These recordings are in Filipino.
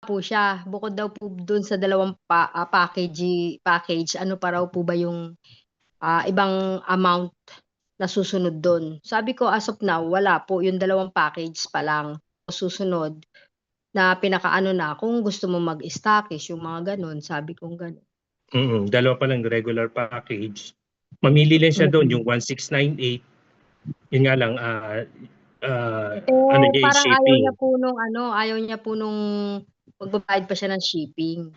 po siya, bukod daw po dun sa dalawang package, ano pa raw po ba yung ibang amount na susunod dun. Sabi ko, as of now, wala po, yung dalawang package pa lang. Susunod, na pinakaano na, kung gusto mo mag-stockish, yung mga ganun, sabi kong ganun. Dalawa pa lang regular package. Mamili lang siya doon, yung 1698. Yun nga lang, ano niya yung Parang shipping. ayaw niya po nung magbabayad pa siya ng shipping.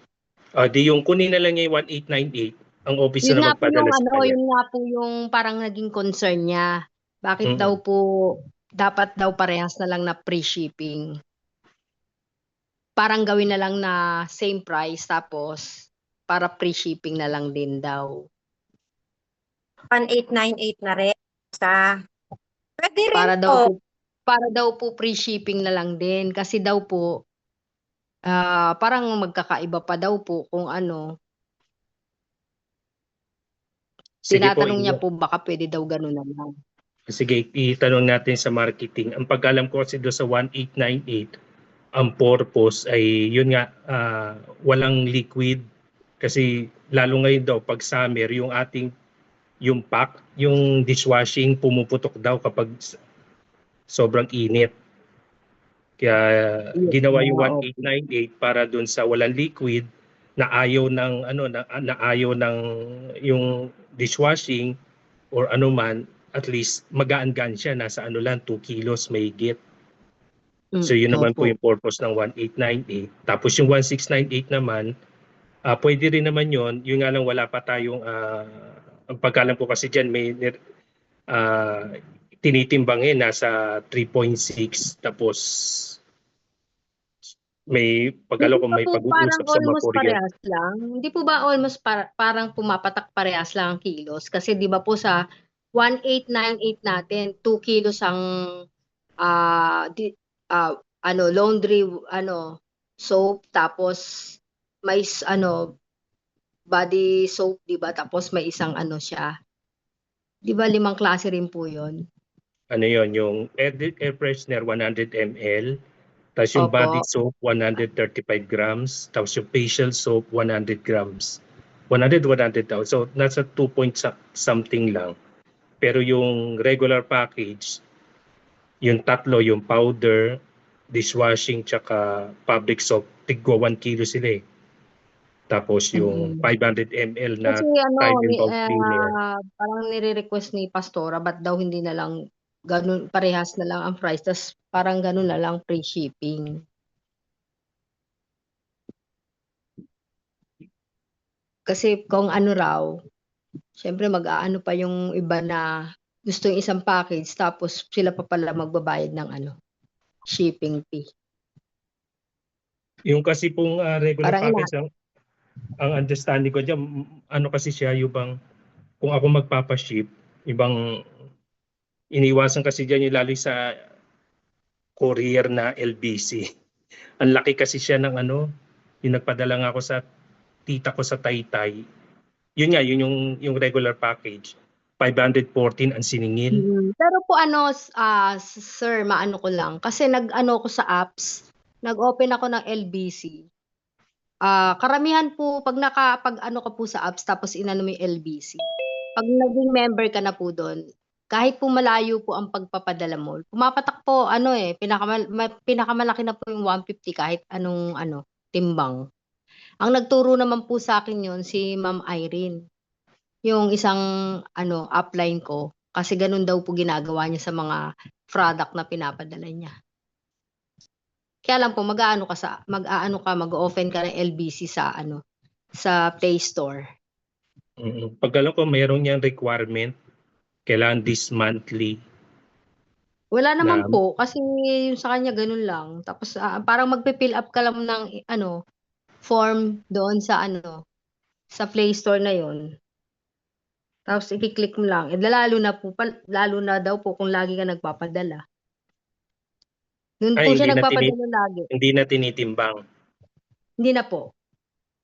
Di yung kunin na lang niya yung 1898, ang office na magpadala sa kanya. Yun nga po yung parang naging concern niya. Bakit daw po, dapat daw parehas na lang na free shipping. Parang gawin na lang na same price, tapos para free shipping na lang din daw. 1898 na rin. Pwede rin Para daw po free shipping na lang din. Kasi daw po, parang magkakaiba pa daw po kung ano. Tinatanong niya po baka pwede daw ganun na lang. Sige, itanong natin sa marketing. Ang pagkalam ko kasi doon sa 1898, ang purpose ay yun nga, walang liquid. Kasi lalo ngayon daw pag summer, yung pack, yung dishwashing pumuputok daw kapag sobrang init. Kaya ginawa yung 1898 para doon sa walang liquid, na ayaw ng yung dishwashing or anuman, at least magaan-gaan siya, nasa 2 kilos mahigit. So yun naman po yung purpose ng 1898. Tapos yung 1698 naman, pwede rin naman yun nga lang wala pa tayong, ang pagkalam ko kasi dyan may tinitimbangin nasa 3.6, tapos may pagkalo kung may pag-uusap sa Maporya. Hindi po ba almost parang pumapatak parehas lang ang kilos? Kasi di ba po sa 1898 natin, 2 kilos ang laundry soap, tapos may body soap, di ba? Tapos may isang siya. Di ba 5 klase rin po 'yon? Ano 'yon, yung air freshener 100 ml, tapos yung body soap 135 grams, tapos yung facial soap 100 grams. 100 daw. So nasa 2 point something lang. Pero yung regular package, yung tatlo, yung powder, dishwashing, tsaka fabric soap, tigwa 1 kilo sila eh. Tapos yung 500 ml na Tide and Bound cleaner. Parang nire-request ni Pastora, ba't daw hindi na lang ganun, parehas na lang ang price, tas parang ganun na lang free shipping. Kasi kung ano raw, syempre mag-aano pa yung iba na gusto yung isang package, tapos sila pa pala magbabayad ng shipping fee. Yung kasi pong regular package, ang understanding ko dyan, kasi siya, yung bang, kung ako magpapaship, ibang iniwasan kasi dyan yung lalo sa courier na LBC. Ang laki kasi siya ng yung nagpadala nga ako sa tita ko sa Taytay. Yun nga, yun yung regular package. 514 ang siningil. Pero po sir, maano ko lang. Kasi nag-ano ko sa apps, nag-open ako ng LBC. Karamihan po, pag ano ka po sa apps, tapos inano mo yung LBC, pag naging member ka na po doon, kahit po malayo po ang pagpapadala mo, pumapatak po, pinakamalaki na po yung 150 kahit anong timbang. Ang nagturo naman po sa akin yun, si Ma'am Irene. Yung isang upline ko, kasi ganun daw po ginagawa niya sa mga product na pinapadala niya. Kaya lang po mag-open ka ng LBC sa sa Play Store. Pag alam ko mayroon niyang requirement, kailangan this monthly. Wala naman po, kasi yung sa kanya ganun lang. Tapos parang magpe-fill up ka lang ng form doon sa sa Play Store na yon. Tapos i-click mo lang. Lalo na daw po kung lagi ka nagpapadala. Doon po siya nagpapadala lagi. Hindi na tinitimbang. Hindi na po.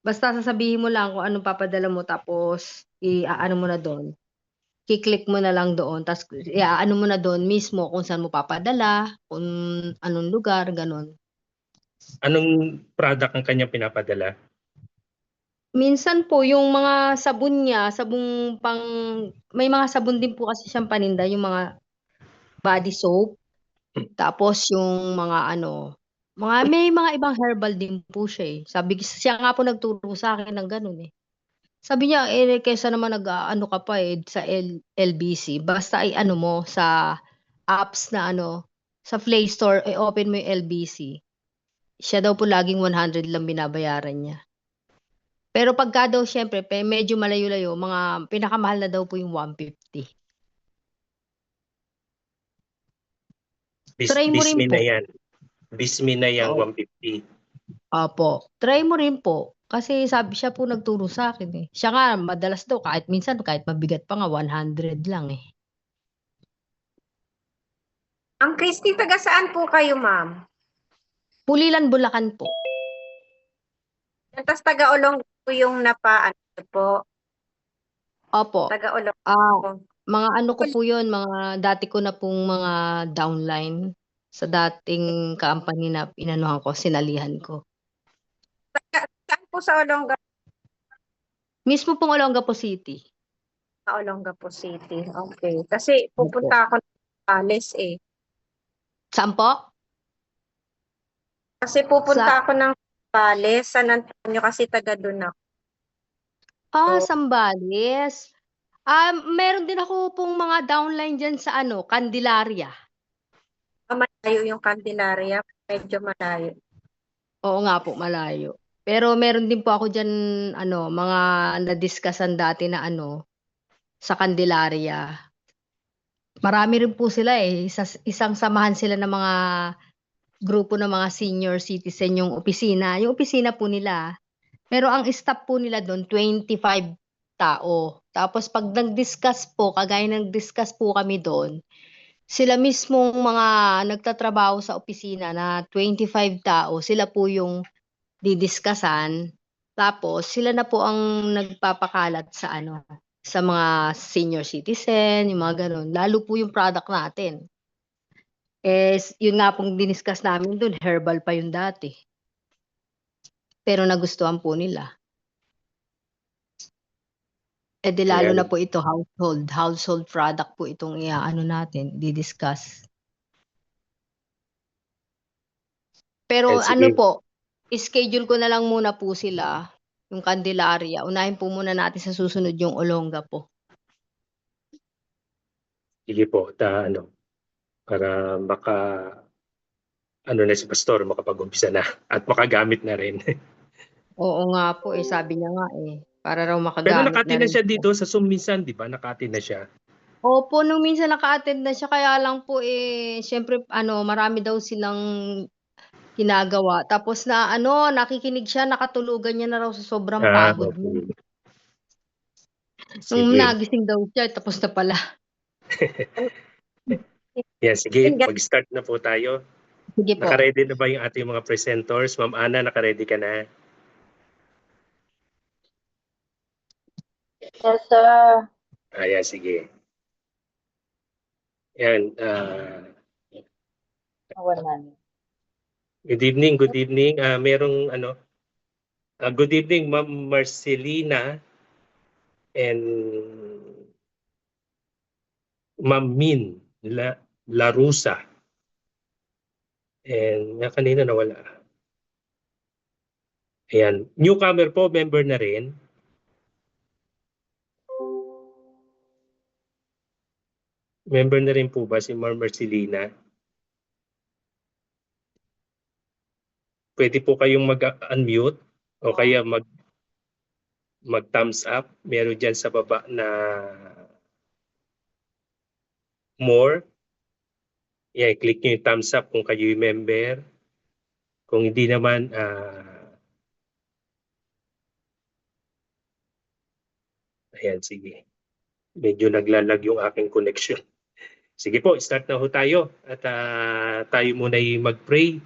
Basta sasabihin mo lang kung anong papadala mo, tapos i-ano mo na doon. I-click mo na lang doon, tapos i-ano mo na doon mismo kung saan mo papadala, kung anong lugar, ganun. Anong product ang kanyang pinapadala? Minsan po yung mga sabon niya, sabong pang may mga sabon din po kasi siyang paninda, yung mga body soap, tapos yung mga ano, may mga ibang herbal din po siya eh. Siya nga po nagturo sa akin ng ganun eh. Sabi niya, eh, kaysa naman nag-ano ka pa eh, sa LBC, basta ay ano mo sa apps na ano, sa Play Store, open mo yung LBC. Siya daw po laging 100 lang binabayaran niya. Pero pagka daw syempre, medyo malayo-layo, mga pinakamahal na daw po yung 150. Try mo rin Bismi na po. yan. Bismi na yan, Oo. 150. Opo. Try mo rin po. Kasi sabi siya po nagturo sa akin eh. Siya nga, madalas daw, kahit minsan, kahit mabigat pa nga, 100 lang eh. Ang Christy, taga saan po kayo, ma'am? Pulilan, Bulacan po. Tapos taga Olong po yung ano po. Opo. Taga Olong Ah, po. mga ano ko po yun, mga dati ko na pong mga downline sa dating company na inanuhan ko, sinalihan ko. Saan po sa Olongapo Mismo pong Olongapo City. City? Okay. Kasi pupunta ako ng Pales eh. Saan po? Kasi pupunta ako ng Pales, San Antonio kasi taga doon ako. Sambales. Meron din ako pong mga downline dyan sa ano, Candelaria. Malayo yung Candelaria, medyo malayo. Oo nga po, malayo. Pero meron din po ako dyan, ano, mga nadiscusan dati na ano, sa Candelaria. Marami rin po sila eh. Isang samahan sila ng mga grupo ng mga senior citizen yung opisina. Yung opisina po nila. Pero ang staff po nila doon, 25 tao. Tapos pag nag-discuss po, kagaya nag-discuss po kami doon, sila mismong mga nagtatrabaho sa opisina na 25 tao, sila po yung didiscusan. Tapos sila na po ang nagpapakalat sa ano, sa mga senior citizen, yung mga ganun. Lalo po yung product natin. Yun nga pong diniscuss namin doon, herbal pa yung dati. Pero nagustuhan po nila. Di lalo Ayan. na po ito, household product po itong ano natin, di-discuss. Pero Ayan, ano sige. po, schedule ko na lang muna po sila, yung Candelaria. Unahin po muna natin sa susunod yung Olongapo. Sige po, para ano na si Pastor, makapag-umpisa na at makagamit na rin. Oo nga po sabi niya nga para raw Pero makagamit na nakatin na rin siya po. dito sa Zoom minsan, di ba? Nakatin na siya. Opo, nung minsan naka-attend na siya, kaya lang po syempre ano, marami daw silang ginagawa. Tapos na ano, nakikinig siya, nakatulugan niya na raw sa sobrang pagod niya. Okay. Nung Sige. nagising daw siya, tapos na pala. Yan, sige. Mag-start na po tayo. Sige po. Naka-ready na ba yung ating mga presenters? Ma'am Ana, naka-ready ka na? Yes, sir. Ayan, sige. Yan. Good evening, good evening. Merong good evening, Ma'am Marcelina and Ma'am Min Larusa. And kanina nawala. Ayan. Newcomer po, member na rin. Member na rin po ba si Ma'am Marcelina? Pwede po kayong mag-unmute o kaya mag-thumbs up. Meron dyan sa baba na more. Yeah, click nyo yung thumbs up kung kayo yung member. Kung hindi naman, ayan, sige. Medyo naglalag yung aking connection. Sige po, start na ho tayo. At tayo muna mag-pray.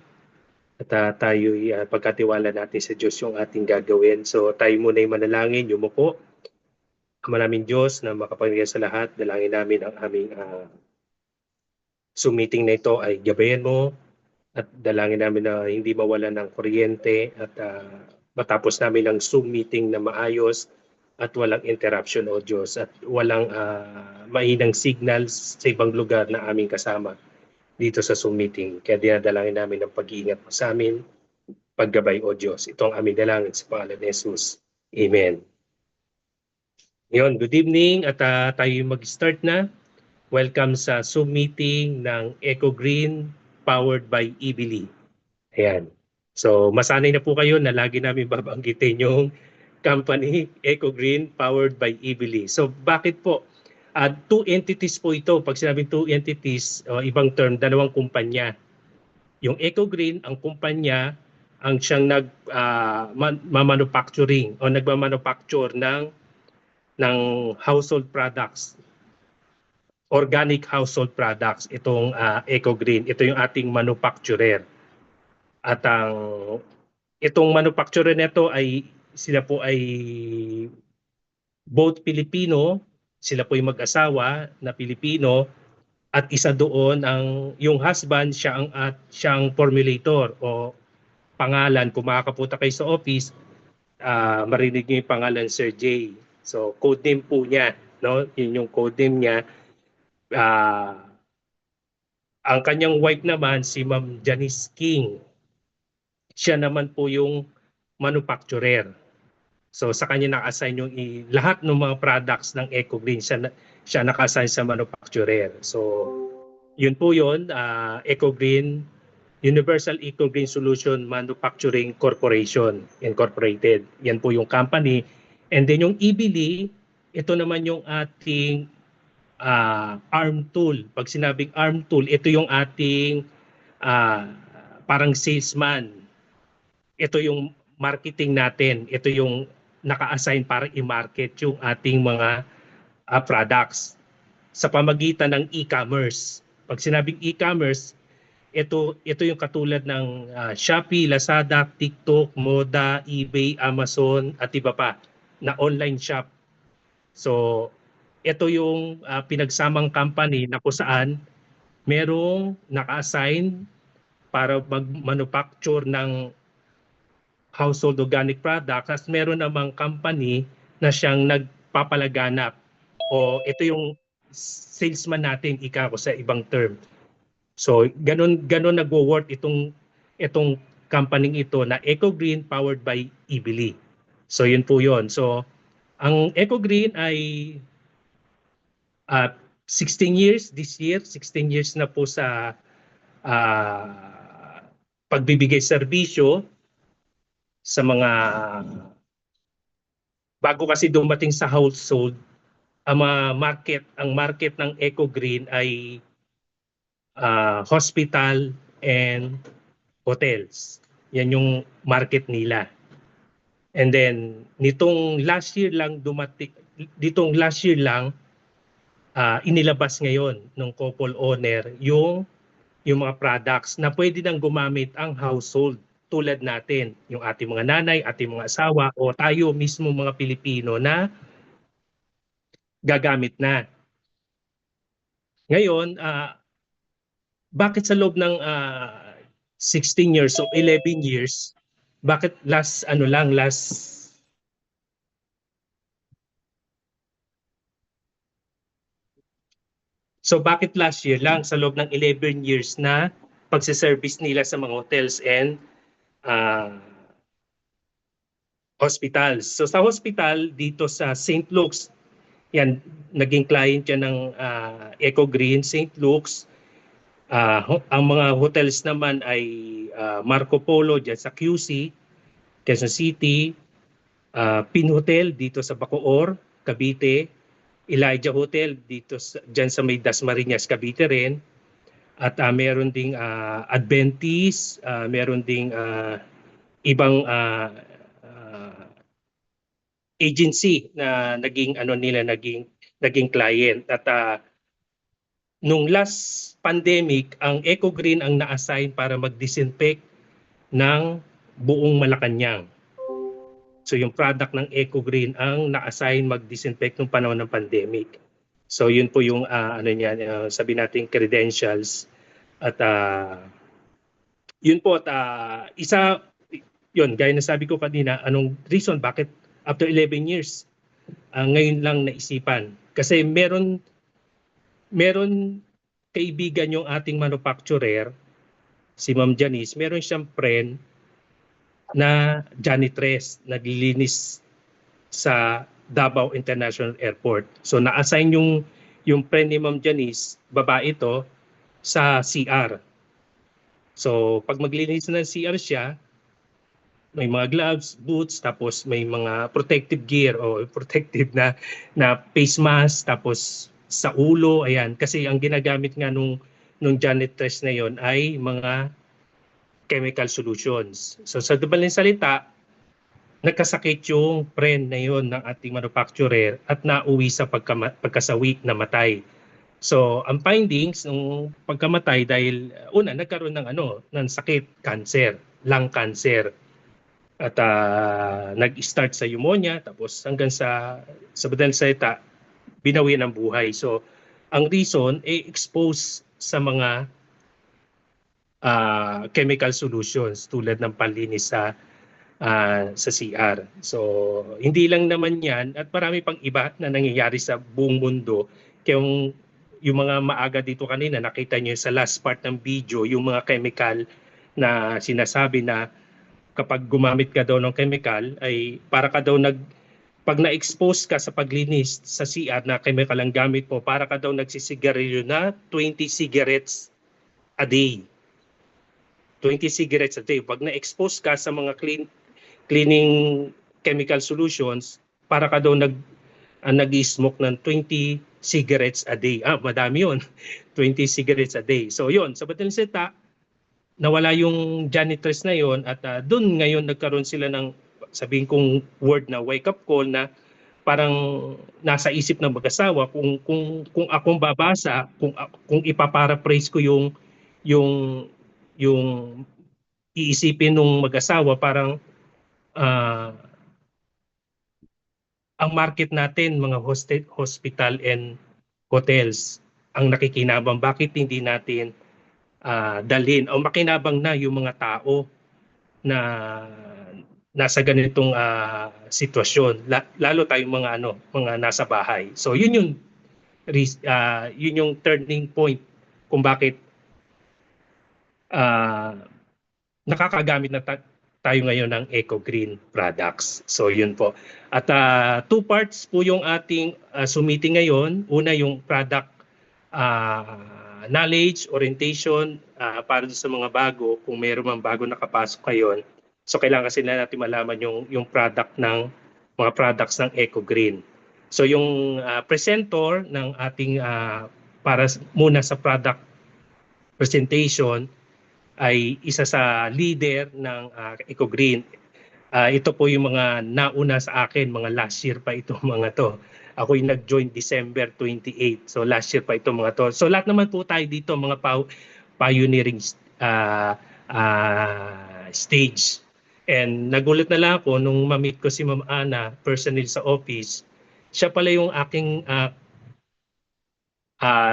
At tayo pagkatiwala natin sa Diyos yung ating gagawin. So tayo muna manalangin, yumuko. Ama namin Diyos na makapangyarihan sa lahat, dalangin namin ang aming Zoom meeting na ito ay gabayan mo at dalangin namin na hindi mawalan ng kuryente at matapos namin ang Zoom meeting na maayos at walang interruption o Diyos at walang mainang signals sa ibang lugar na aming kasama dito sa Zoom meeting. Kaya dinadalangin namin ang pag-iingat mo sa amin, paggabay o Diyos. Ito ang aming dalangin sa pangalan ni Jesus. Amen. Ngayon, good evening at tayo mag-start na. Welcome sa Zoom meeting ng Eco Green powered by Ibili. Ayan. So masanay na po kayo na lagi namin babanggitin yung company Eco Green powered by Ibili. So bakit po? Two entities po ito. Pag sinabing two entities, ibang term, dalawang kumpanya. Yung Eco Green, ang kumpanya, ang siyang nagmamanufacturing o nagmamanufacture ng household products, organic household products, itong Eco Green. Ito yung ating manufacturer. At itong manufacturer nito ay sila po ay both Pilipino, sila po yung mag-asawa na Pilipino at isa doon yung husband siyang formulator o pangalan. Kung makakapunta kayo sa office, marinig niyo yung pangalan Sir J. So code name po niya, no? Yun yung code name niya. Ang kanyang wife naman si Ma'am Janice King. Siya naman po yung manufacturer. So sa kanya naka-assign yung lahat ng mga products ng Eco Green, siya naka-assign sa manufacturer. So yun po yun, Eco Green, Universal Eco Green Solution Manufacturing Corporation Incorporated. Yan po yung company. And then yung Ibili, ito naman yung ating arm tool. Pag sinabing arm tool, ito yung ating parang salesman. Ito yung marketing natin. Ito yung naka-assign para i-market yung ating mga products sa pamagitan ng e-commerce. Pag sinabing e-commerce, ito yung katulad ng Shopee, Lazada, TikTok, Moda, eBay, Amazon at iba pa na online shop. So ito yung pinagsamang company na kung saan merong naka-assign para mag-manufacture ng household organic products at meron namang company na siyang nagpapalaganap o ito yung salesman natin ika ko sa ibang term. So ganun nagwo-work itong company ito na Eco Green powered by Ibili. So yun po yun. So ang Eco Green ay 16 years this year, 16 years na po sa pagbibigay serbisyo sa mga bago kasi dumating sa household, ang market ng Eco Green ay hospital and hotels. Yan yung market nila. And then nitong last year lang inilabas ngayon ng couple owner yung mga products na pwede nang gumamit ang household tulad natin, yung ating mga nanay, ating mga asawa o tayo mismo mga Pilipino na gagamit na. Ngayon, bakit sa loob ng 16 years o 11 years, bakit last So bakit last year lang sa loob ng 11 years na pagse-service nila sa mga hotels and hospitals. So sa hospital dito sa St. Luke's, yan naging client yan ng Eco Green St. Luke's. Ang mga hotels naman ay Marco Polo dyan sa QC, Quezon City, Pin Hotel dito sa Bacoor, Cavite, Elijah Hotel dito dyan sa may Dasmariñas, Cavite rin. At meron ding Adventist, meron ding ibang agency na naging client. At nung last pandemic, ang Eco Green ang na-assign para mag-disinfect ng buong Malacanang. So yung product ng Eco Green ang na-assign mag-disinfect nung panahon ng pandemic. So yun po yung sabi natin credentials at yun po, isa, yun, gaya na sabi ko kanina, anong reason bakit after 11 years, ngayon lang naisipan. Kasi meron kaibigan yung ating manufacturer, si Ma'am Janice, meron siyang friend na janitress, naglilinis sa Davao International Airport. So na-assign yung friend ni Ma'am Janice, babae ito, sa CR. So pag maglinis ng CR siya, may mga gloves, boots, tapos may mga protective gear o protective na face mask, tapos sa ulo, ayan. Kasi ang ginagamit nga nung janitress na yon ay mga chemical solutions. So sa dabaling salita, nagkasakit yung friend na yon ng ating manufacturer at nauwi sa pagkasawi na matay. So ang findings ng pagkamatay dahil una nagkaroon ng sakit, cancer, lung cancer. At nag-start sa pneumonia, tapos hanggang sa madaling salita, binawi ng buhay. So, ang reason, expose sa mga chemical solutions tulad ng panlinis sa CR. So, hindi lang naman yan, at marami pang iba na nangyayari sa buong mundo. Kaya yung mga maaga dito kanina, nakita nyo sa last part ng video, yung mga chemical na sinasabi na kapag gumamit ka daw ng chemical ay para ka daw pag na-expose ka sa paglinis sa CR na chemical ang gamit mo, para ka daw nagsisigarilyo na 20 cigarettes a day. 20 cigarettes a day. Pag na-expose ka sa mga cleaning chemical solutions, para ka daw nag-smoke ng 20 cigarettes a day. Madami yun. 20 cigarettes a day. So yun, sa madaling salita, nawala yung janitress na yon at doon ngayon nagkaroon sila ng sabihin kong word na wake up call na parang nasa isip ng mag-asawa kung akong babasa, kung ipaparaphrase ko yung iisipin ng mag-asawa, parang ang market natin mga hospital and hotels ang nakikinabang, bakit hindi natin dalhin o makinabang na yung mga tao na nasa ganitong sitwasyon, lalo tayong mga nasa bahay. So yun yung turning point kung bakit nakakagamit na tayo ngayon ng Eco Green products. So yun po. At two parts po yung ating submitting ngayon. Una yung product knowledge, orientation, para sa mga bago, kung meron mang bago nakapasok ngayon. So kailangan kasi natin malaman yung product ng mga products ng Eco Green. So yung presenter ng ating para muna sa product presentation ay isa sa leader ng Eco Green. Ito po yung mga nauna sa akin, mga last year pa itong mga to. Ako yung nag-join December 28. So last year pa itong mga to. So lahat naman po tayo dito mga pioneering stage. And nagulat na lang ako nung ma-meet ko si Ma'am Ana personally sa office. Siya pala yung aking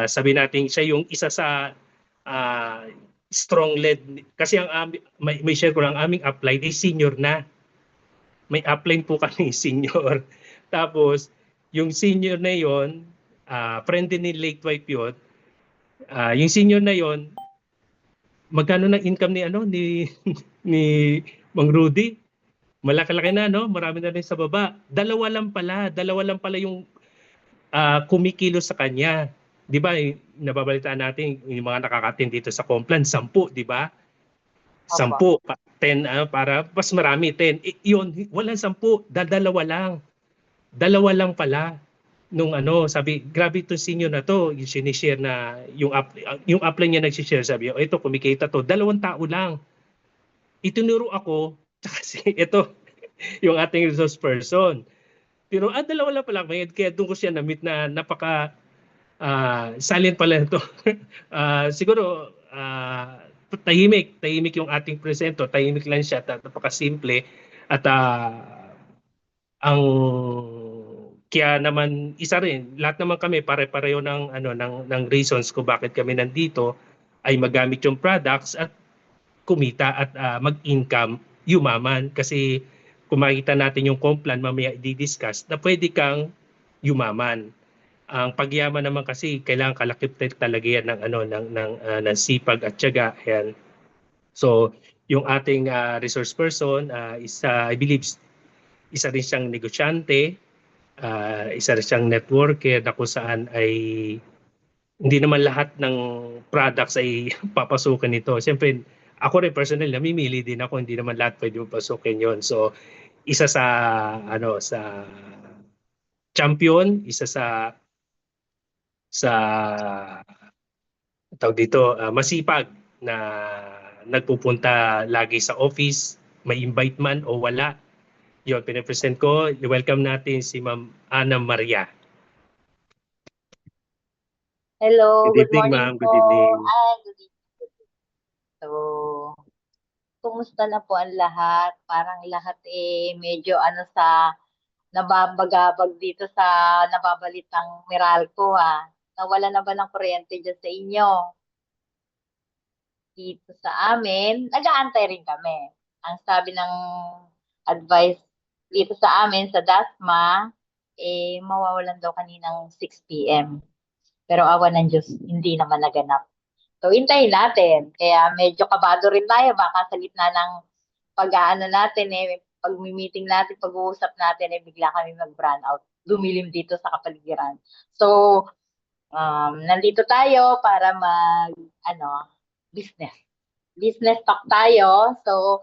sabi natin siya yung isa sa strong lead kasi may share ko lang, aming upline ay senior na. May upline po kami senior. Tapos yung senior na yon, friend din ni late wife yun. Yung senior na yon, magkano na income ni Mang Rudy? Malaki-laki na, no? Marami na rin sa baba. Dalawa lang pala yung kumikilo sa kanya. Di ba, nababalitaan natin yung mga nakakatin dito sa Complan, 10, di ba? 10, 10, para mas marami, 10. Yun, walang 10, dalawa lang. Dalawa lang pala. Nung sabi, grabe itong senior na to, yung sinishare na, yung upline niya nagsishare, sabi, ito, kumikita to, 2 tao lang. Itinuro ako, kasi ito, yung ating resource person. Pero, 2 lang pala, kaya doon ko siya na-meet na napaka, silent pala ito. Siguro, tahimik yung ating presento, tahimik lang siya, napaka-simple, at ang kaya naman isa rin, lahat naman kami pare-pareho ng reasons kung bakit kami nandito ay magamit yung products at kumita at mag-income, yumaman. Kasi kung makita natin yung Complan, mamaya i-discuss na pwede kang yumaman. Ang pagyaman naman kasi kailangan kalakip talaga yan ng ng sipag at tiyaga. Ayan. So, yung ating resource person I believe isa rin siyang negosyante, isa rin siyang networker na kung saan ay hindi naman lahat ng products ay papasukin nito. Siyempre, ako rin personal, namimili din ako, hindi naman lahat pwede papasukin yon. So, isa sa champion, isa sa tawag dito, masipag na nagpupunta lagi sa office, may invite man o wala. Yun, pinapresent ko. Welcome natin si Ma'am Ana Maria. Hello, Good good evening, morning ma'am. po. Good evening. Good evening. So, kumusta na po ang lahat? Parang lahat medyo nababagabag dito sa nababalitang Meralco Nawala na ba ng kuryente dyan sa inyo? Dito sa amin, nag-aantay rin kami. Ang sabi ng advice dito sa amin sa DASMA, mawawalan daw kaninang 6 p.m. Pero awa ng Diyos, hindi naman naganap. So, hintayin natin. Kaya medyo kabado rin tayo. Baka sa gitna ng pag-aano natin, pag-meeting natin, pag-uusap natin, bigla kami mag-brownout out. Dumilim dito sa kapaligiran. So, nandito tayo para business. Business talk tayo. So,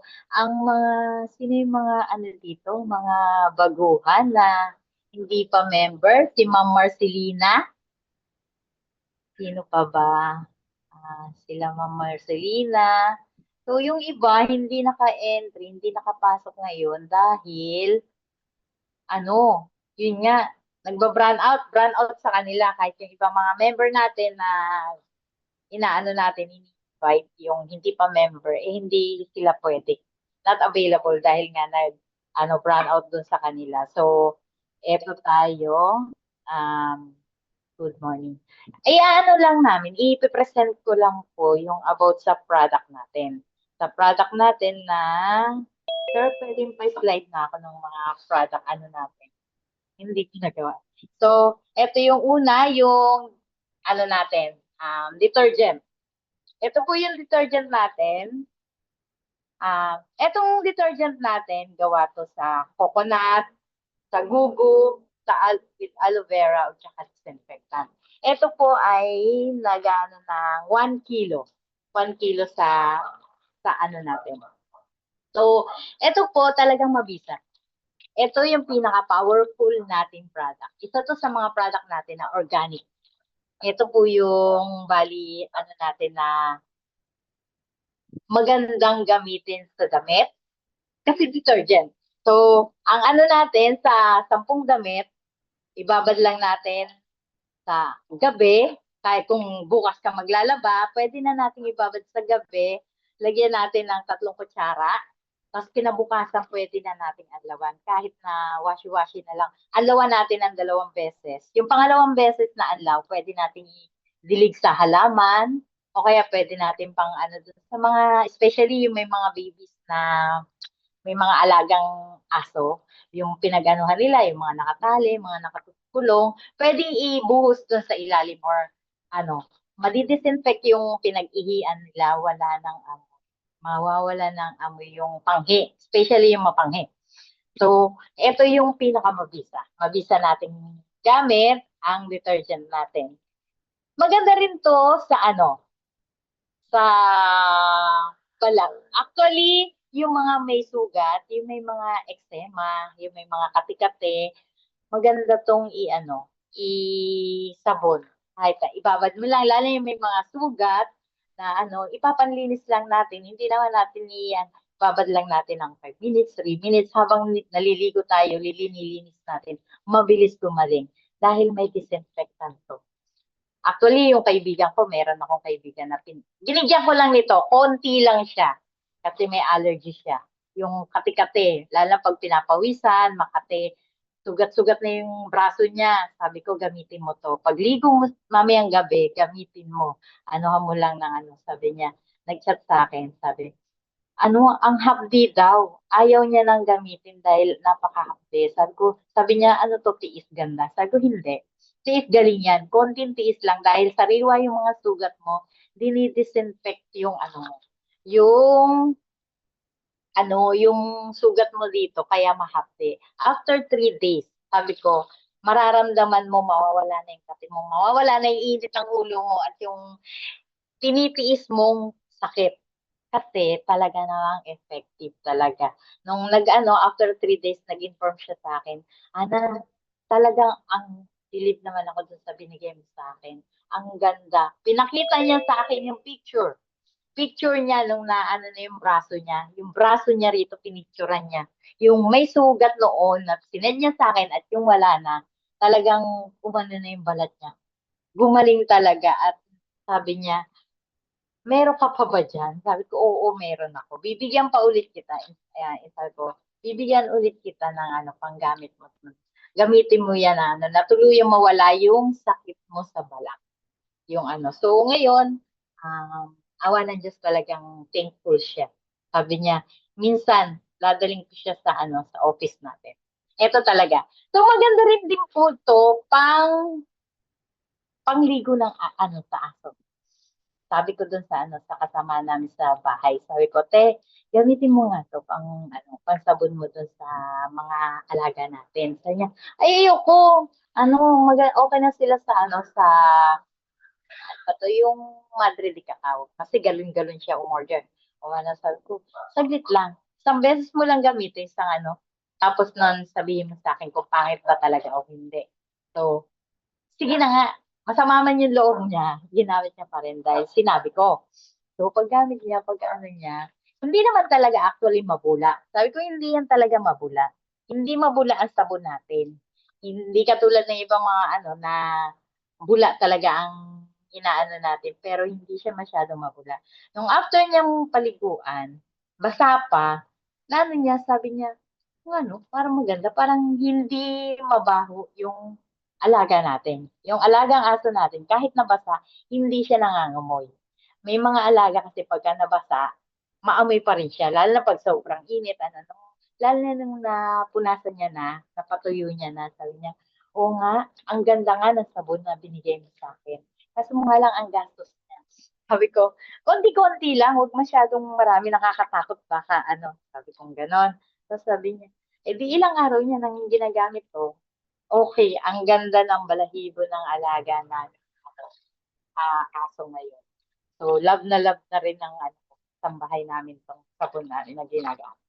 sino yung mga dito, mga baguhan na hindi pa member? Si Ma'am Marcelina. Sino pa ba? Sila Ma'am Marcelina. So, yung iba, hindi naka-entry, hindi nakapasok ngayon dahil, yun nga, brand out sa kanila. Kahit yung ibang mga member natin na natin, invite yung hindi pa member, hindi sila pwede. Not available dahil nga brand out dun sa kanila. So, eto tayo. Good morning. Lang namin, i-present ko lang po yung about sa product natin. Sa product natin na, sir, pwedeng pa-slide na ako ng mga product natin. Hindi ko nagawa. So, ito yung una, yung natin, detergent. Ito po yung detergent natin. Etong detergent natin, gawa to sa coconut, sa gugu, with aloe vera at saka disinfectant. Ito po ay nagano ng 1 kilo. 1 kilo sa natin. So, ito po talagang mabisa. Ito yung pinaka-powerful nating product. Isa to sa mga product natin na organic. Ito po yung natin na magandang gamitin sa damit. Kasi detergent. So, ang natin sa 10 damit, ibabad lang natin sa gabi. Kahit kung bukas ka maglalaba, pwede na natin ibabad sa gabi. Lagyan natin ng 3 kutsara. Tapos kinabukasan pwede na nating adlawan. Kahit na washi-washi na lang. Adlawan natin ng 2 beses. Yung pangalawang beses na adlaw, pwede nating dilig sa halaman. O kaya pwede natin pang dun sa mga, especially yung may mga babies na may mga alagang aso, yung pinag-anuhan nila, yung mga nakatali, mga nakatulong, pwedeng ibuhos doon sa ilalim or madidisinfect yung pinag-ihian nila, wala ng amoy. Mawawala ng amoy yung panghi, especially yung mapanghi. So, ito yung pinakamabisa. Mabisa nating gamit ang detergent natin. Maganda rin to sa sa balat. Actually, yung mga may sugat, yung may mga eczema, yung may mga kati-kati, maganda tong i-sabon. Kahit ibabad mo lang, lalo yung may mga sugat na ipapanlinis lang natin. Hindi naman natin babad lang natin ng 5 minutes, 3 minutes, habang naliligo tayo, lilinis natin. Mabilis gumaling dahil may disinfectant to. Actually, yung kaibigan ko, meron akong kaibigan na binigyan ko lang nito, konti lang siya. Kasi may allergy siya. Yung kati-kati, lalo pag pinapawisan, makati, sugat-sugat na yung braso niya. Sabi ko, gamitin mo to. Pagligo mo mamayang gabi, gamitin mo. Anuhan mo lang ng sabi niya. Nag-chat sa akin, sabi, ang hapdi daw. Ayaw niya nang gamitin dahil napakahapdi. Sabi niya, ano to, tiis ganda. Sabi ko, hindi. Tiis galing yan. Konting tiis lang dahil sariwa yung mga sugat mo. Dinidisinfect yung yung sugat mo dito, kaya mahapdi. After 3 days, sabi ko, mararamdaman mo mawawala na yung kape mo, mawawala na yung init ng ulo mo at yung tinitiis mong sakit. Kasi talaga namang effective talaga. Nung after 3 days, nag-inform siya sa akin, Ana, talagang ang bilib naman ako dun sa binigay mo sa akin. Ang ganda. Pinakita niya sa akin yung picture niya nung naano na yung braso niya. Yung braso niya rito, pinicturean niya. Yung may sugat noon na sinend niya sa akin at yung wala na, talagang umano na yung balat niya. Gumaling talaga at sabi niya, meron ka pa ba dyan? Sabi ko, oo, meron ako. Bibigyan pa ulit kita. Ayan, sabi ko, bibigyan ulit kita ng panggamit mo. Gamitin mo yan na tuluyang mawala yung sakit mo sa balat. Yung So ngayon, awa ng Diyos, talagang thankful siya. Sabi niya, minsan, dadaling ko siya sa office natin. Ito talaga. So maganda rin din po to pangligo ng sa aso. Sabi ko dun sa kasama namin sa bahay. Sabi ko, te, gamitin mo nga to pansabon mo dun sa mga alaga natin. Sabi niya, ay, ayoko. Okay na sila sa yung Madre de Cacao. Kasi galon-galon siya umorder. Sabi ko, saglit lang. Isang beses mo lang gamitin tapos nun sabihin mo sa akin kung pangit ba talaga o hindi. So, sige na nga. Masama man yung loob niya, ginamit niya pa rin dahil sinabi ko. So, paggamit niya, niya, hindi naman talaga actually mabula. Sabi ko, hindi yan talaga mabula. Hindi mabula ang sabon natin. Hindi katulad ng ibang mga na bula talaga ang inaano natin, pero hindi siya masyadong mabula. Nung after niyang paliguan, basa pa, sabi niya, parang maganda, parang hindi mabaho yung alaga natin. Yung alagang aso natin, kahit nabasa, hindi siya nangangamoy. May mga alaga kasi pagka nabasa, maamoy pa rin siya, lalo na pag sobrang init, lalo na nung napunasan niya napatuyo niya sabi niya, oo nga, ang ganda nga ng sabon na binigay mo sa akin. Kaso nga lang ang gastos niya. Sabi ko, konti-konti lang, huwag masyadong marami, nakakatakot baka sabi kong ganon. Tapos sabi niya, di ilang araw niya nang ginagamit to. Okay, ang ganda ng balahibo ng alaga namin aso ngayon. So, love na rin ng sambahay namin tong sabon namin na ginagamit.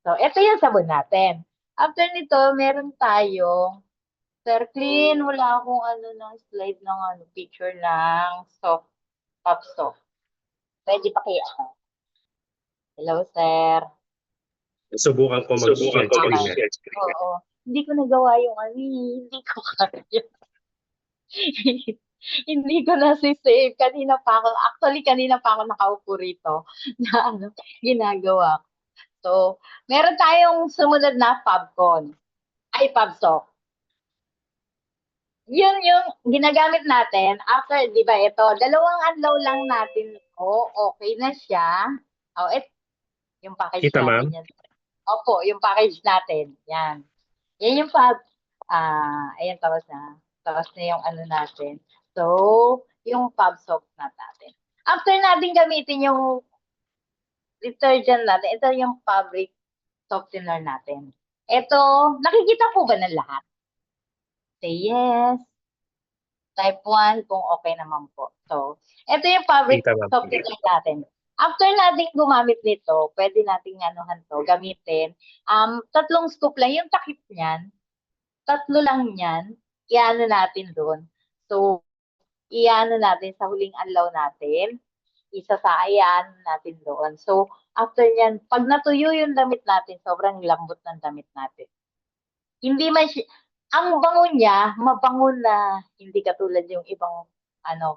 So, ito yung sabon natin. After nito, meron tayong Sir Clean, wala akong slide ng picture ng pop soft. Pwede pa kaya Hello, sir. Subukan ko mag-share screen. Oo. Hindi ko nagawa yung hindi ko kaya. Hindi ko na save. Kanina pa ako nakaupo rito na ginagawa ko. So, meron tayong sumunod na Fabcon. Ay, Fabsoft. Yun yung ginagamit natin. After, di ba, ito, 2 adlaw lang natin. Okay na siya. Yung package Kita, natin ma'am? yan. Opo, yung package natin. Yan. Yan yung ayan, tapos na. Tapos na yung natin. So, yung Fabsoft natin. After natin gamitin yung detergent natin, ito yung fabric softener natin. Ito, nakikita po ba ng lahat? Say yes. Type 1 kung okay naman po. So, ito yung fabric Kita, ma'am. softener natin. After natin gumamit nito, pwede nating gamitin. 3 scoop lang. Yung takip niyan, 3 lang yan. Iano natin doon. So, iano natin sa huling anlaw natin. Iyan natin doon. So, after yan, pag natuyo yung damit natin, sobrang lambot ng damit natin. Hindi man siya, ang bango niya, mabango na hindi katulad yung ibang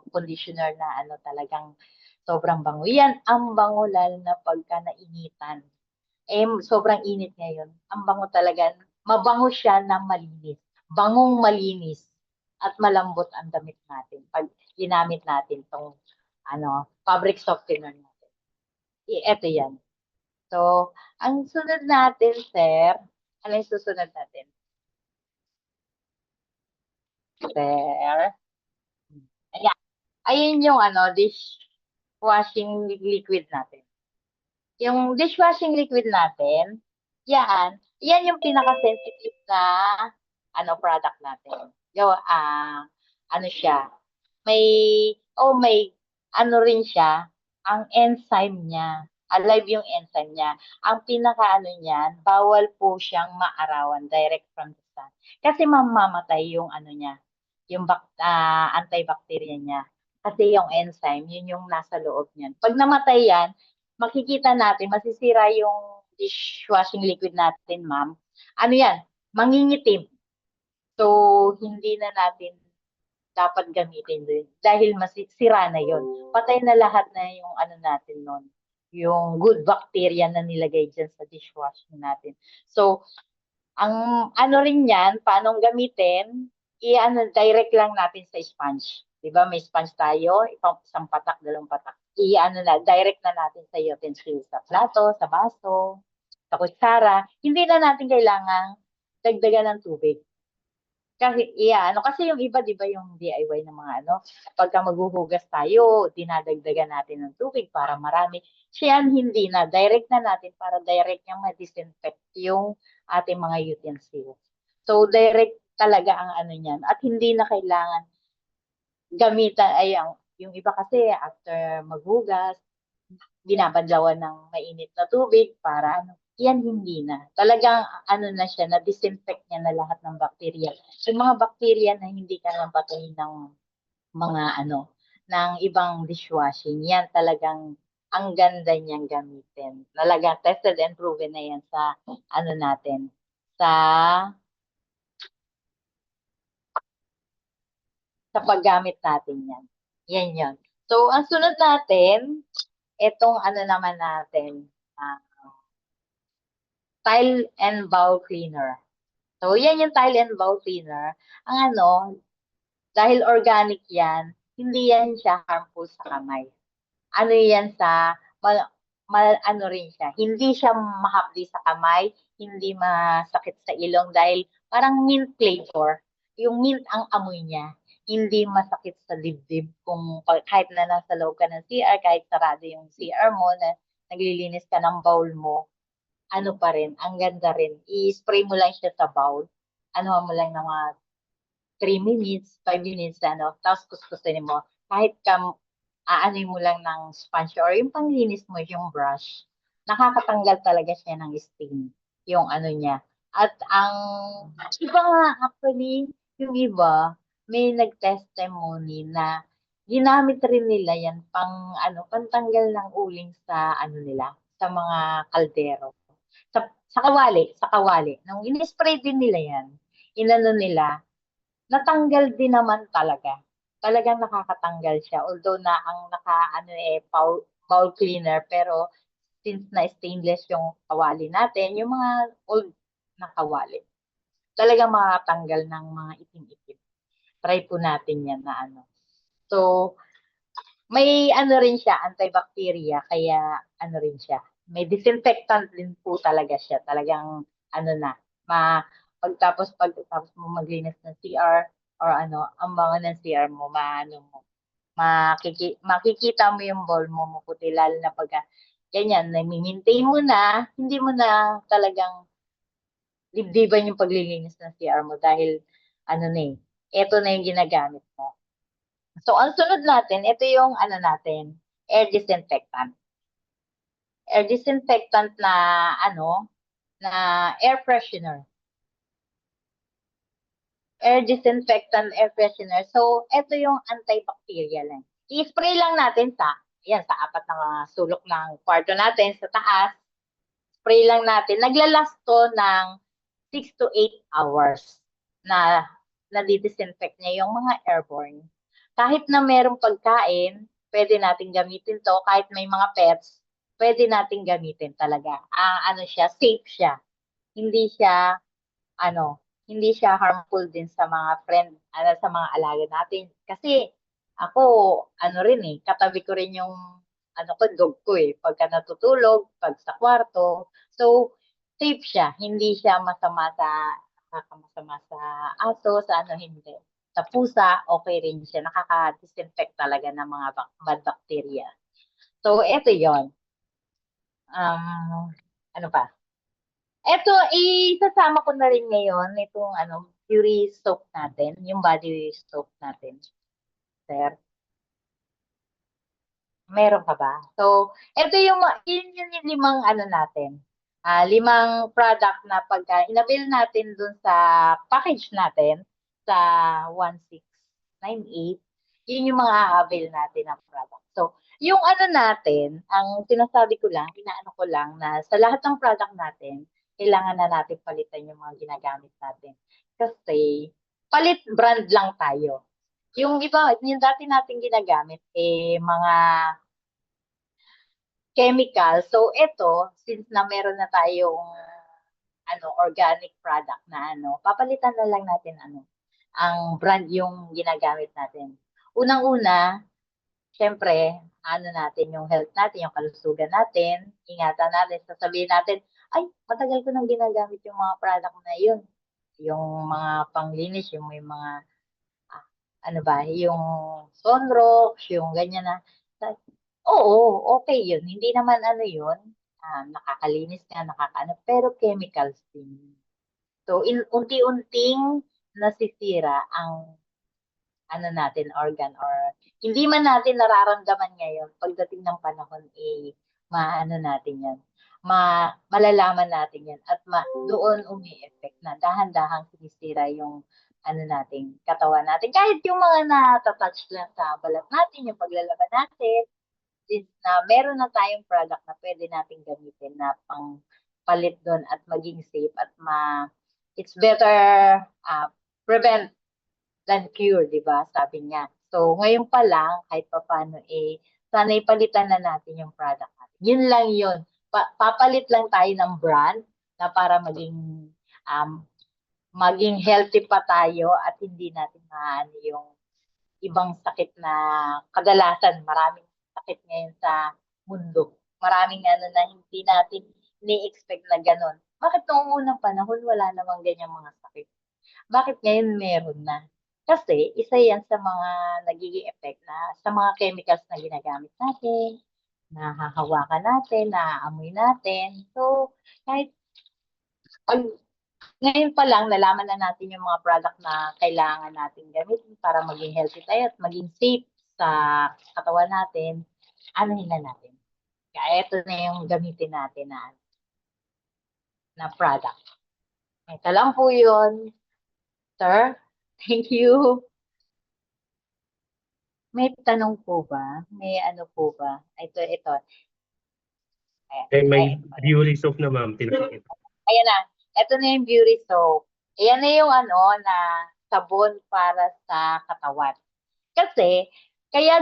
conditioner na talagang sobrang bango. Yan, ang bango lalo na pagka nainitan. Sobrang init ngayon. Ang bango talaga. Mabango siya na malinis. Bangong malinis at malambot ang damit natin pag ginamit natin tong fabric softener natin. Ito yan. So, ang sunod natin, sir, ano yung susunod natin? Sir, ayan. Ayun yung dishwashing liquid natin. Yung dishwashing liquid natin, yan yung pinaka-sensitive na product natin. Ano siya, may may rin siya, ang enzyme niya. Alive yung enzyme niya. Ang pinaka niyan, bawal po siyang maarawan direct from the sun. Kasi mamamatay yung niya, yung antibacterial niya. Kasi yung enzyme, yun yung nasa loob niyan. Pag namatay yan, makikita natin, masisira yung dishwashing liquid natin, ma'am. Ano yan? Mangingitim. So, hindi na natin dapat gamitin din dahil masisira na yon. Patay na lahat na yung natin nun. Yung good bacteria na nilagay dyan sa dishwashing natin. So, ang rin yan, paano gamitin, direct lang natin sa sponge. Diba, may sponge tayo, isang patak, dalawang patak. Direct na natin sa utensil, sa plato, sa baso, sa kutsara. Hindi na natin kailangang dagdagan ng tubig. Kasi yung iba, di ba, yung DIY ng mga pagka maghuhugas tayo, dinadagdagan natin ng tubig para marami. Siyan, hindi na. Direct na natin para direct niyang ma-disinfect yung ating mga utensils. So, direct talaga ang niyan. At hindi na kailangan gamitan, yung iba kasi after maghugas, binabadlawan ng mainit na tubig para yan hindi na. Talagang na siya, na-disinfect niya na lahat ng bakterya. Yung mga bakterya na hindi ka naman patayin ng mga ng ibang dishwashing, yan talagang ang ganda niyang gamitin. Talagang tested and proven na yan sa natin, sa paggamit natin yan. Yan yun. So, ang sunod natin, itong naman natin, tile and bowl cleaner. So, yan yung tile and bowl cleaner. Ang dahil organic yan, hindi yan siya harmful sa kamay. Yan rin siya. Hindi siya mahapdi sa kamay, hindi masakit sa ilong dahil parang mint flavor. Yung mint ang amoy niya. Hindi masakit sa dibdib kung kahit na nasa loob ka ng CR, kahit sarado yung CR mo, na naglilinis ka ng bowl mo, pa rin, ang ganda rin. I-spray mo lang siya sa bowl. Mo lang ng mga 3 minutes, 5 minutes, tapos kuskusin mo. Kahit mo lang ng sponge or yung panglinis mo, yung brush, nakakatanggal talaga siya ng stain, yung niya. At ang iba nga, actually, yung iba, may nag-testimony na ginamit rin nila yan pantanggal ng uling sa nila, sa mga kaldero. Sa kawali. Nung in-spray din nila yan, nila, natanggal din naman talaga. Talagang nakakatanggal siya. Although na ang bowl cleaner, pero since na stainless yung kawali natin, yung mga old na kawali, talagang makakatanggal ng mga itim-itim. Try po natin yan na So, may rin siya, antibacteria, kaya rin siya. May disinfectant din po talaga siya. Talagang pagtapos mo maglinis ng CR or ang mga ng CR mo, makikita mo yung bowl mo maputi, lalo na pag ganyan, na-maintain mo na, hindi mo na talagang dibdiban yung paglilinis ng CR mo dahil eto na yung ginagamit mo. So, ang sunod natin, ito yung natin, air disinfectant. Air disinfectant na na air freshener. Air disinfectant, air freshener. So, ito yung antibacterial lang. I-spray lang natin sa 4 na sulok ng kwarto natin, sa taas. Spray lang natin. Naglalast to ng 6 to 8 hours na nadidisinfect niya yung mga airborne. Kahit na merong pagkain, pwede natin gamitin to. Kahit may mga pets, pwede natin gamitin talaga. Safe siya. Hindi siya, hindi siya harmful din sa mga sa mga alaga natin. Kasi ako, katabi ko rin yung ano ko, dog ko eh. Pagka natutulog, pag sa kwarto. So, safe siya. Hindi siya nakakamasama sa aso, sa ano, hindi. Sa pusa, okay rin siya. Nakaka-disinfect talaga ng mga bad bacteria. So, eto yon. Ano pa? Eto, isasama ko na rin ngayon itong Fury soap natin, yung body soap natin. Sir, meron ka ba? So, eto yun yung limang natin. Limang product na pagka inabil natin dun sa package natin sa 1698, yun yung mga avail natin na product. So, yung natin, ang sinasabi ko lang, inaano ko lang na sa lahat ng product natin, kailangan na natin palitan yung mga ginagamit natin. Kasi, palit brand lang tayo. Yung iba, yung dati natin ginagamit, mga chemical. So, ito, since na meron na tayong organic product na papalitan na lang natin ang brand yung ginagamit natin. Unang-una, syempre, natin yung health natin, yung kalusugan natin, ingatan natin, sasabihin natin, ay, matagal ko nang ginagamit yung mga product na yun. Yung mga panglinis, yung may mga, yung sunrocks, yung ganyan na. Oo, okay yun. Hindi naman yun, nakakalinis nga, pero chemicals din. So, unti-unting nasisira ang natin, organ, or hindi man natin nararamdaman ngayon, pagdating ng panahon, natin yan. Malalaman natin yan at doon umi-effect na dahan-dahang sinisira yung natin, katawan natin. Kahit yung mga natatouch lang sa balat natin, yung paglalaban natin, since na meron na tayong product na pwede nating gamitin na pang palit doon at maging safe at it's better prevent than cure, di ba? Sabi niya. So, ngayon pa lang, kahit pa paano, sana ipalitan na natin yung product natin. Yun lang yun. Papalit lang tayo ng brand na para maging healthy pa tayo at hindi natin yung ibang sakit na kadalasan, maraming sakit ngayon sa mundo. Maraming na hindi natin ni-expect na ganun. Bakit noong unang panahon wala namang ganyan mga sakit? Bakit ngayon meron na? Kasi isa yan sa mga nagiging effect na sa mga chemicals na ginagamit natin, nahahawakan natin, naaamoy natin. So, kahit ngayon pa lang, nalaman na natin yung mga product na kailangan natin gamitin para maging healthy tayo at maging safe sa katawan natin, anuhin na natin. Kaya ito na yung gamitin natin na product. Ito lang po yun. Sir, thank you. May tanong po ba? May po ba? Ito. May beauty soap na ma'am, pinakita. Ayan na. Ito na yung beauty soap. Ayan na yung na sabon para sa katawan. Kasi, kaya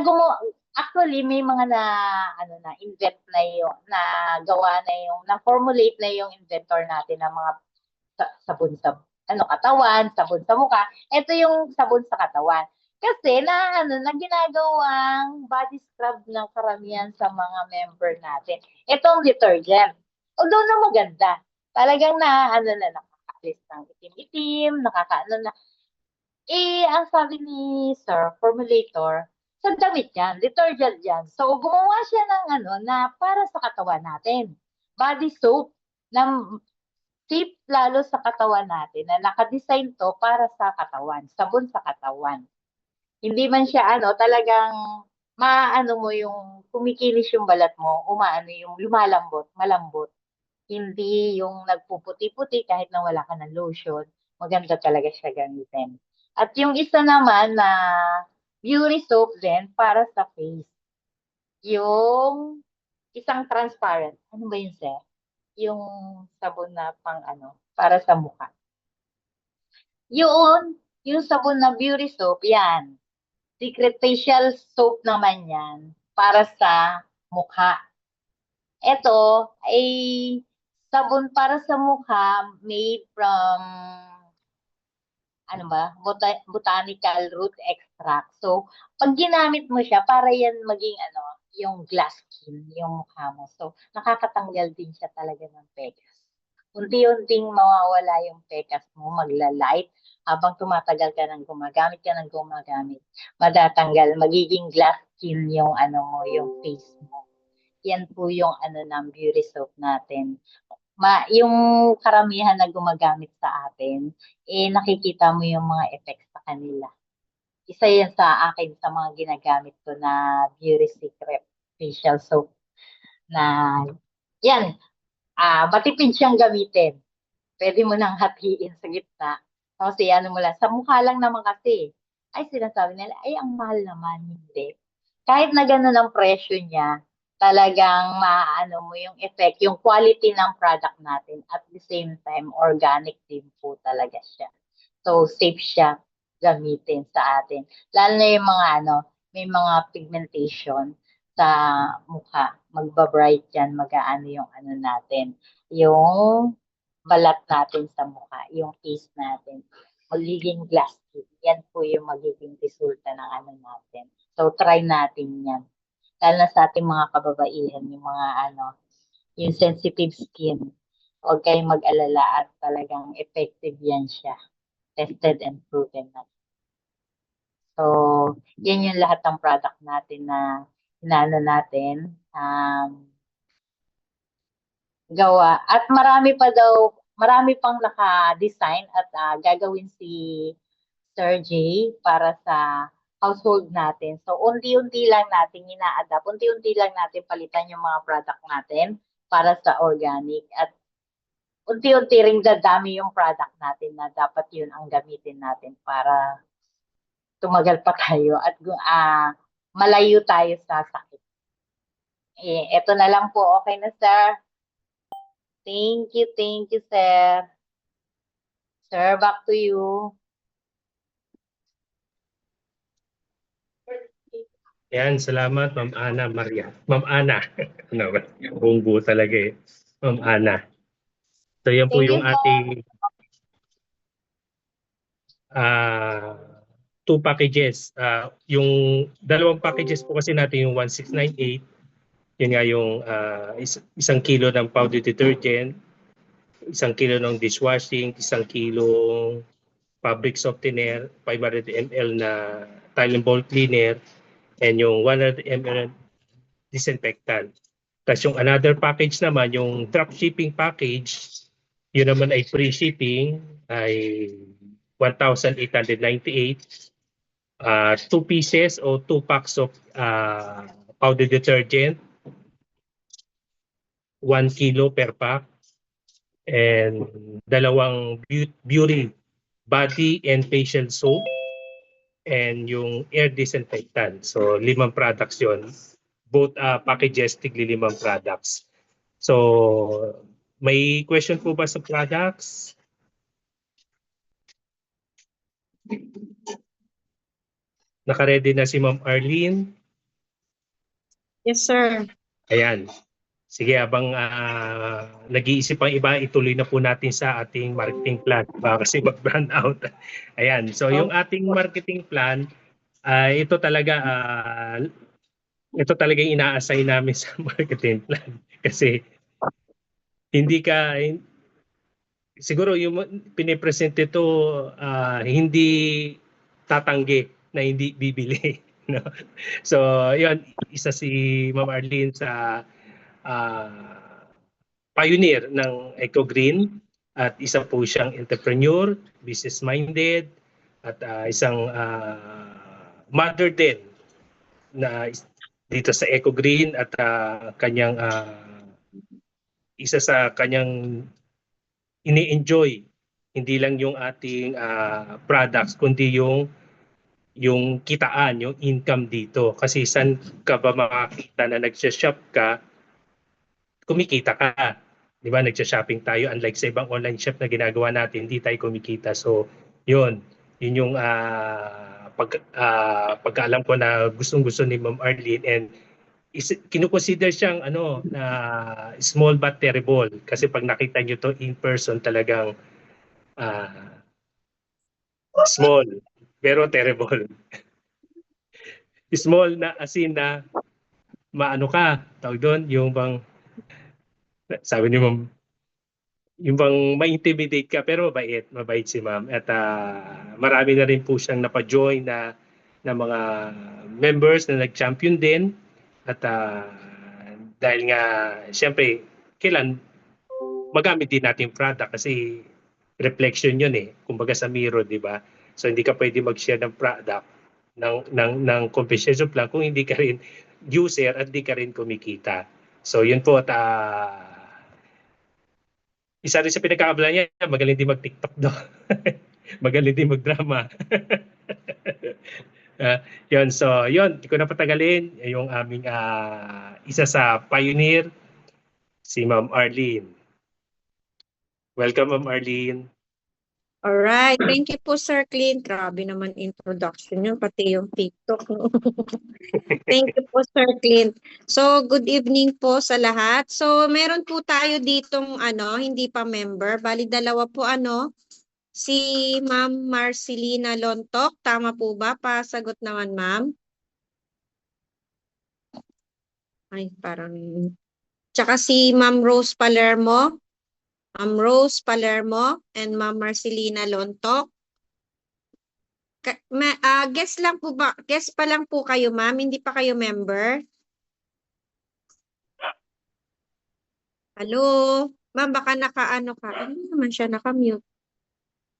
actually, may mga invent na yung, gawa na yung, na-formulate na yung inventor natin ng mga sabon sa katawan, sabon sa mukha. Ito yung sabon sa katawan. Kasi na ginagawang body scrub ng karamihan sa mga member natin. Itong detergent. Although na maganda. Talagang nakakaalis ng itim-itim, na. Ang sabi ni Sir, formulator, sa damit yan, detergent yan. So, gumawa siya ng na para sa katawan natin. Body soap na safe lalo sa katawan natin na nakadesign to para sa katawan, sabon sa katawan. Hindi man siya talagang mo yung kumikinis yung balat mo, yung lumalambot, malambot. Hindi yung nagpuputi-puti kahit na wala ka ng lotion. Maganda talaga siya gamitin. At yung isa naman na beauty soap din para sa face. Yung isang transparent. Ano ba yun, sir? Yung sabon na para sa mukha. Yung sabon na beauty soap, yan. Secret facial soap naman yan para sa mukha. Ito ay sabon para sa mukha made from botanical root extract. So, pag ginamit mo siya, para yan maging yung glass skin, yung mukha mo. So, nakakatanggal din siya talaga ng pekas. Unti-unting mawawala yung pekas mo, magla-light. Habang tumatagal ka ng gumagamit madatanggal, magiging glass skin yung ano mo, yung face mo. Yan po yung ano ng beauty soap natin. Yung karamihan na gumagamit sa atin, nakikita mo yung mga effects sa kanila. Isa yan sa akin sa mga ginagamit ko na Beauty Secret facial soap na yan, matipid siyang gamitin. Pwede mo nang hatiin sa gitna. Kasi ano mo lang, sa mukha lang naman kasi. Ay, sinasabi nila, ay, ang mahal naman. Hindi. Kahit na ganun ang presyo niya, talagang maano mo yung effect, yung quality ng product natin. At the same time, organic din po talaga siya. So, safe siya gamitin sa atin. Lalo na yung mga may mga pigmentation sa mukha. Magbabright yan, mag-aano yung ano natin. Yung balat natin sa mukha, yung face natin. Magiging glass skin. Yan po yung magiging resulta ng ano natin. So, try natin yan. Lalo na sa ating mga kababaihan, yung mga yung sensitive skin. Huwag kayong mag-alala at talagang effective yan siya. Tested and proven na. So, yan yung lahat ng product natin na inaano natin, gawa. At marami pang naka-design at gagawin si Sir J para sa household natin. So, unti-unti lang natin ina-adapt, unti-unti lang natin palitan yung mga product natin para sa organic. At unti-unti ring dadami yung product natin na dapat yun ang gamitin natin para tumagal pa tayo at malayo tayo sa sakit. Eto na lang po. Okay na, sir? Thank you, sir. Sir, back to you. Yan, salamat Ma'am Ana Maria. Ma'am Ana. Ano ba? Buong buo talaga eh. Ma'am Ana. So yan po Thank you yung po. ating 2 packages. Yung dalawang packages po kasi natin yung 1698. Yun nga yung 1 kilo ng powder detergent, 1 kilo ng dishwashing, 1 kilo fabric softener, 500 ml na tile and ball cleaner, and yung 100 ml disinfectant. Tapos yung another package naman, yung drop shipping package, yun naman ay free shipping, ay 1,898. 2 pieces o 2 packs of powder detergent, 1 kilo per pack, and dalawang beauty body and facial soap, and yung air disinfectant. So 5 products yon. Both packages, tigli 5 products. So may question po ba sa products? Naka-ready na si Ma'am Arlene? Yes, sir. Ayan. Sige, habang nag-iisip ang iba, ituloy na po natin sa ating marketing plan. Kasi mag-brand out. Ayan. So yung ating marketing plan, ito talaga yung ina-assign namin sa marketing plan. Kasi siguro yung pinipresent ito, hindi tatanggi na hindi bibili. No? So, yun, isa si Ma'am Arlene sa pioneer ng Eco Green, at isa po siyang entrepreneur, business-minded, at isang mother din na dito sa Eco Green, at kanyang isa sa kanyang ini-enjoy hindi lang yung ating products, kundi yung kitaan, yung income dito. Kasi saan ka ba makakita na nagsha-shop ka, kumikita ka. Di ba? Nagsha-shopping tayo. Unlike sa ibang online shop na ginagawa natin, hindi tayo kumikita. So, yun yung pagkaalam ko na gustong-gusto ni Ma'am Arlene, and kinukonsider siyang small but terrible. Kasi pag nakita nyo to in person, talagang small pero terrible. Small na as in na maano ka, tawag doon, yung bang, sabi ni ma'am, yung bang ma-intimidate ka, pero mabait si ma'am. At marami na rin po siyang napa-join na mga members na nag-champion din. At dahil nga, siyempre, kailan magamit din natin product kasi reflection yun eh. Kumbaga sa mirror, di ba? So hindi ka pwede mag-share ng product ng compensation plan kung hindi ka rin user at hindi ka rin kumikita. So yun po at isa rin sa pinagkakaabala niya, magaling din mag-TikTok daw. Magaling din mag-drama. Yun, so yun, hindi ko na patagalin yung aming isa sa pioneer, si Ma'am Arlene. Welcome, Ma'am Arlene. Alright, thank you po Sir Clint. Grabe naman introduction nyo, pati yung TikTok. No? Thank you po Sir Clint. So, good evening po sa lahat. So, meron po tayo ditong hindi pa member. Bali dalawa po si Ma'am Marcelina Lontok. Tama po ba? Pasagot naman ma'am. Ay, parang... Tsaka si Ma'am Rose Palermo. Ma'am Rose Palermo and Ma'am Marcelina Lontok. Guest lang po ba? Guest pa lang po kayo, ma'am? Hindi pa kayo member? Hello? Ma'am, baka naka-ano ka. Ano naman siya, naka-mute.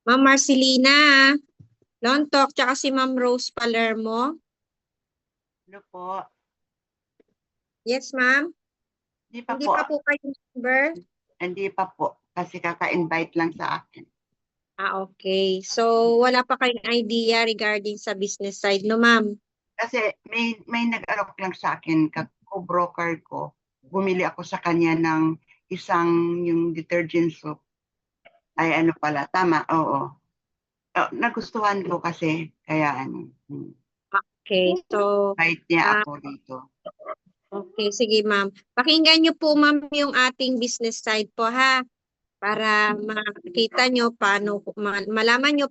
Ma'am Marcelina Lontok, tsaka si Ma'am Rose Palermo. Ano po? Yes, ma'am? Hindi pa Hindi po. pa po kayo member? Hindi pa po. Kasi kaka-invite lang sa akin. Okay. So, wala pa kayong idea regarding sa business side, no, ma'am? Kasi may nag-alok lang sa akin, co-broker ko. Bumili ako sa kanya ng isang yung detergent soap. Ay ano pala, tama, oo. Nagustuhan ko kasi, kaya Okay. So, invite niya ako dito. okay. Sige, ma'am. Pakinggan niyo po, ma'am, yung ating business side po, ha? Para makita nyo paano, malaman nyo